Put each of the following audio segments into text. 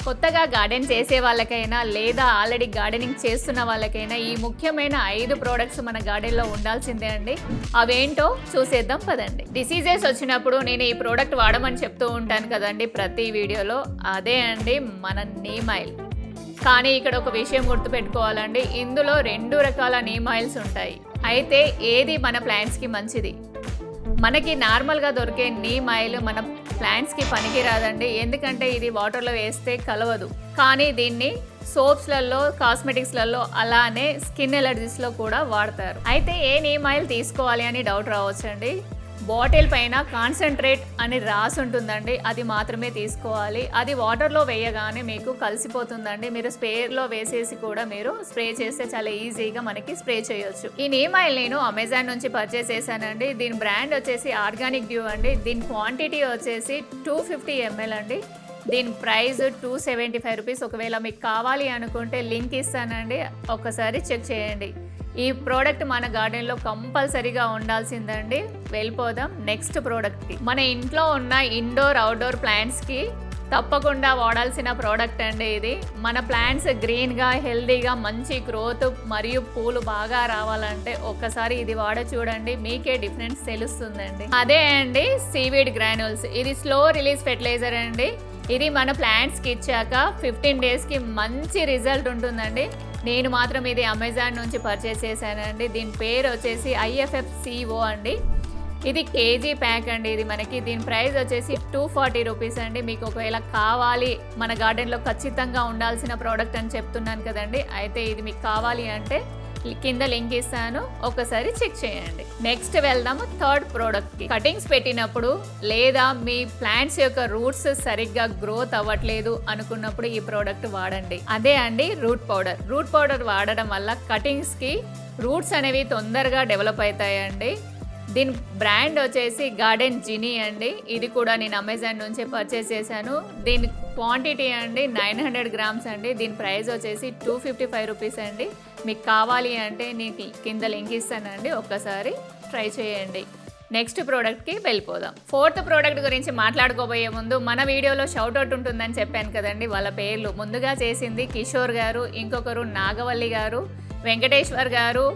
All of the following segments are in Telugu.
కొత్తగా గార్డెన్ చేసే వాళ్ళకైనా లేదా ఆల్రెడీ గార్డెనింగ్ చేస్తున్న వాళ్ళకైనా ఈ ముఖ్యమైన 5 ప్రోడక్ట్స్ మన గార్డెన్లో ఉండాల్సిందే అండి. అవేంటో చూసేద్దాం పదండి. డిసీజెస్ వచ్చినప్పుడు నేను ఈ ప్రోడక్ట్ వాడమని చెప్తూ ఉంటాను కదండి ప్రతి వీడియోలో. అదే అండి మన నీమ్ ఆయిల్. కానీ ఇక్కడ ఒక విషయం గుర్తుపెట్టుకోవాలండి, ఇందులో 2 రకాల నీమ్ ఆయిల్స్ ఉంటాయి. అయితే ఏది మన ప్లాంట్స్కి మంచిది? మనకి నార్మల్గా దొరికే నీమ్ ఆయిల్ మన ప్లాంట్స్కి పనికి రాదండి, ఎందుకంటే ఇది వాటర్లో వేస్తే కలవదు. కానీ దీన్ని సోప్స్లలో, కాస్మెటిక్స్లలో, అలానే స్కిన్ ఎలర్జీస్లో కూడా వాడతారు. అయితే ఏ నీమ్ ఆయిల్ తీసుకోవాలి అని డౌట్ రావచ్చండి. బాటిల్ పైన కాన్సన్ట్రేట్ అని రాసి ఉంటుందండి, అది మాత్రమే తీసుకోవాలి. అది వాటర్లో వేయగానే మీకు కలిసిపోతుందండి. మీరు స్ప్రేలో వేసేసి కూడా మీరు స్ప్రే చేస్తే చాలా ఈజీగా మనకి స్ప్రే చేయొచ్చు. ఈ నీమ్ ఆయిల్ నేను అమెజాన్ నుంచి పర్చేస్ చేశానండి. దీని బ్రాండ్ వచ్చేసి ఆర్గానిక్ డ్యూ అండి. దీని క్వాంటిటీ వచ్చేసి 250 ml అండి. దీని ప్రైస్ 275 రూపీస్. ఒకవేళ మీకు కావాలి అనుకుంటే లింక్ ఇస్తానండి, ఒక్కసారి చెక్ చేయండి. ఈ ప్రోడక్ట్ మన గార్డెన్లో కంపల్సరీగా ఉండాల్సిందండి. వెళ్ళిపోదాం నెక్స్ట్ ప్రోడక్ట్కి. మన ఇంట్లో ఉన్న ఇండోర్ అవుట్డోర్ ప్లాంట్స్కి తప్పకుండా వాడాల్సిన ప్రోడక్ట్ అండి ఇది. మన ప్లాంట్స్ గ్రీన్గా, హెల్దీగా, మంచి గ్రోత్ మరియు పూలు బాగా రావాలంటే ఒక్కసారి ఇది వాడ చూడండి, మీకే డిఫరెన్స్ తెలుస్తుందండి. అదే అండి సీవీడ్ గ్రాన్యూల్స్. ఇది స్లో రిలీజ్ ఫెర్టిలైజర్ అండి. ఇది మన ప్లాంట్స్కి ఇచ్చాక 15 డేస్కి మంచి రిజల్ట్ ఉంటుందండి. నేను మాత్రం ఇది అమెజాన్ నుంచి పర్చేస్ చేశానండి. దీని పేరు వచ్చేసి IFFCO అండి. ఇది కేజీ ప్యాక్ అండి. ఇది మనకి దీని ప్రైస్ వచ్చేసి 240 రూపీస్ అండి. మీకు ఒకవేళ కావాలి, మన గార్డెన్లో ఖచ్చితంగా ఉండాల్సిన ప్రోడక్ట్ అని చెప్తున్నాను కదండి. అయితే ఇది మీకు కావాలి అంటే కింద లింక్ ఇస్తాను, ఒకసారి చెక్ చేయండి. నెక్స్ట్ వెళ్దాము థర్డ్ ప్రోడక్ట్కి. కటింగ్స్ పెట్టినప్పుడు లేదా మీ ప్లాంట్స్ యొక్క రూట్స్ సరిగ్గా గ్రోత్ అవ్వట్లేదు అనుకున్నప్పుడు ఈ ప్రోడక్ట్ వాడండి. అదే అండి రూట్ పౌడర్. రూట్ పౌడర్ వాడడం వల్ల కటింగ్స్కి రూట్స్ అనేవి తొందరగా డెవలప్ అవుతాయండి. దీని బ్రాండ్ వచ్చేసి గార్డెన్ జినీ అండి. ఇది కూడా నేను అమెజాన్ నుంచి పర్చేస్ చేశాను. దీని క్వాంటిటీ అండి 900 గ్రామ్స్ అండి. దీని ప్రైస్ వచ్చేసి 255 రూపీస్ అండి. మీకు కావాలి అంటే నేను కింద లింక్ ఇస్తానండి, ఒక్కసారి ట్రై చేయండి. నెక్స్ట్ ప్రోడక్ట్కి వెళ్ళిపోదాం. ఫోర్త్ ప్రోడక్ట్ గురించి మాట్లాడుకోబోయే ముందు మన వీడియోలో షౌట్అవుట్ ఉంటుందని చెప్పాను కదండి. వాళ్ళ పేర్లు ముందుగా చేసింది కిషోర్ గారు, ఇంకొకరు నాగవల్లి గారు, వెంకటేశ్వర్ గారు,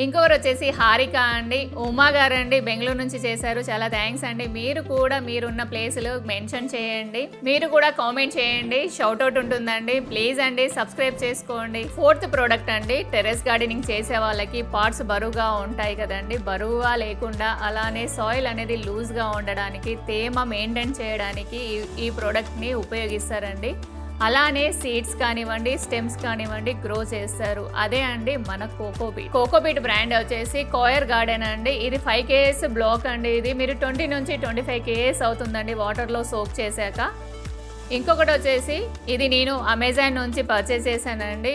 ఇంకొకరు వచ్చేసి హారిక అండి, ఉమా గారు అండి, బెంగళూరు నుంచి చేశారు. చాలా థ్యాంక్స్ అండి. మీరు కూడా మీరున్న ప్లేసులు మెన్షన్ చేయండి, మీరు కూడా కామెంట్ చేయండి, షౌట్అవుట్ ఉంటుందండి. ప్లీజ్ అండి సబ్స్క్రైబ్ చేసుకోండి. ఫోర్త్ ప్రోడక్ట్ అండి, టెర్రస్ గార్డెనింగ్ చేసే వాళ్ళకి పాట్స్ బరువుగా ఉంటాయి కదండి, బరువుగా లేకుండా అలానే సాయిల్ అనేది లూజ్గా ఉండడానికి, తేమ మెయింటైన్ చేయడానికి ఈ ప్రోడక్ట్ని ఉపయోగిస్తారండి. అలానే సీడ్స్ కానివ్వండి, స్టెమ్స్ కానివ్వండి గ్రో చేస్తారు. అదే అండి మన కోకోబీట్. కోకోబీట్ బ్రాండ్ వచ్చేసి కోయర్ గార్డెన్ అండి. ఇది 5 kgs బ్లాక్ అండి. ఇది మీరు 20 నుంచి 25 kgs అవుతుందండి వాటర్లో సోక్ చేశాక. ఇంకొకటి వచ్చేసి ఇది నేను అమెజాన్ నుంచి పర్చేస్ చేశానండి.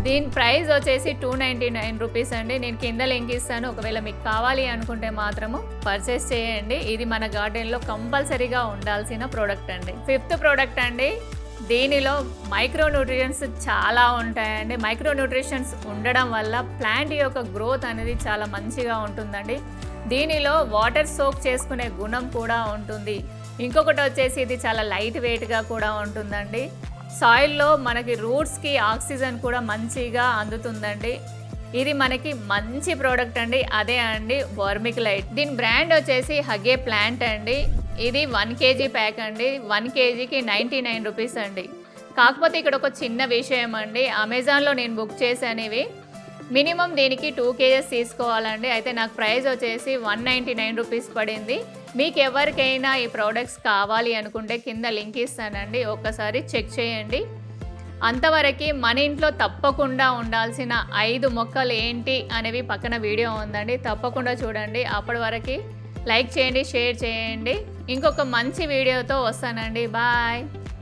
దీని ప్రైస్ వచ్చేసి 299 రూపీస్ అండి. నేను కింద లింక్ ఇస్తాను, ఒకవేళ మీకు కావాలి అనుకుంటే మాత్రము పర్చేస్ చేయండి. ఇది మన గార్డెన్లో కంపల్సరీగా ఉండాల్సిన ప్రోడక్ట్ అండి. ఫిఫ్త్ ప్రోడక్ట్ అండి, దీనిలో మైక్రో న్యూట్రిషన్స్ చాలా ఉంటాయండి. మైక్రో న్యూట్రిషన్స్ ఉండడం వల్ల ప్లాంట్ యొక్క గ్రోత్ అనేది చాలా మంచిగా ఉంటుందండి. దీనిలో వాటర్ సోక్ చేసుకునే గుణం కూడా ఉంటుంది. ఇంకొకటి వచ్చేసి ఇది చాలా లైట్ వెయిట్గా కూడా ఉంటుందండి. సాయిల్లో మనకి రూట్స్కి ఆక్సిజన్ కూడా మంచిగా అందుతుందండి. ఇది మనకి మంచి ప్రోడక్ట్ అండి. అదే అండి వర్మిక్లైట్. దీని బ్రాండ్ వచ్చేసి హగే ప్లాంట్ అండి. ఇది 1 kg ప్యాక్ అండి. 1 kgకి 99 రూపీస్ అండి. కాకపోతే ఇక్కడ ఒక చిన్న విషయం అండి, అమెజాన్లో నేను బుక్ చేశాను ఇవి. మినిమం దీనికి 2 kgs తీసుకోవాలండి. అయితే నాకు ప్రైస్ వచ్చేసి 199 రూపీస్ పడింది. మీకు ఎవరికైనా ఈ ప్రోడక్ట్స్ కావాలి అనుకుంటే కింద లింక్ ఇస్తానండి, ఒక్కసారి చెక్ చేయండి. అంతవరకు మన ఇంట్లో తప్పకుండా ఉండాల్సిన 5 మొక్కలు ఏంటి అనేవి పక్కన వీడియో ఉందండి, తప్పకుండా చూడండి. అప్పటి వరకు లైక్ చేయండి, షేర్ చేయండి. ఇంకొక మంచి వీడియోతో వస్తానండి. బాయ్.